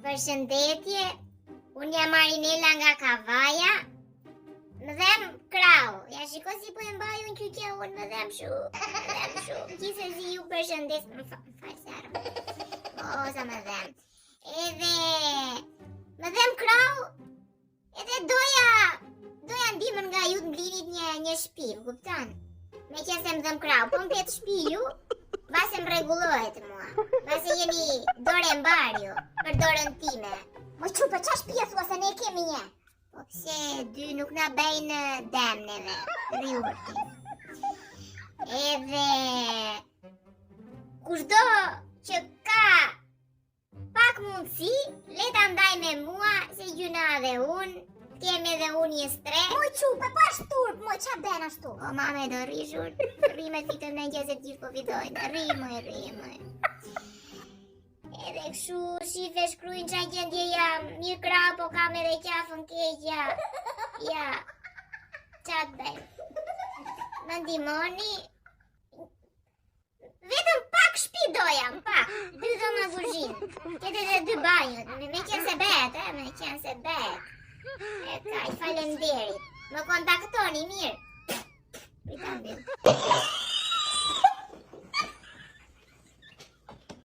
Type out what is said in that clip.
Përshëndetje, unë jam Marinela nga Kavaja. Më dhem krau. Ja shiko si po e mbaj unë qytja unë, më dhem shu. Gjithsesi ju përshëndes. Më falë Sara. Sa më dhem. Edhe më dhem krau. Edhe doja ndihmën nga ju të mblinit një shtëpi, më kupton? Me qenë se më dhem krau, po më ketë shtëpi ju, base më rregullohet mua. Base jeni dore mbar ju, për dorën time. Mo çupa, qa shtëpia thua se ne e kemi një? Po pse dy nuk na bëjnë dëm neve, rriurti. Edhe kushdo që ka pak mundësi, le ta ndaj me mua, se gjuna dhe unë, kemi edhe unë një stres. Moj qupe, pa shturp, moj qa ben ashtu? O mame do rishur, rime fitën në njëse të gjithë po fitojnë, rime. Edhe këshu shife shkrujnë qa gjendje jam, mirë krau po kam edhe qafën keqja. Ja, qa të bëjmë? Më ndimoni, vetëm pak shtëpi dojam, pak, 2 dhoma kuzhinë, këtë edhe 2 banjët, me qenë se bet. E kaj, falemderit. Më kontaktoni mirë. Pritam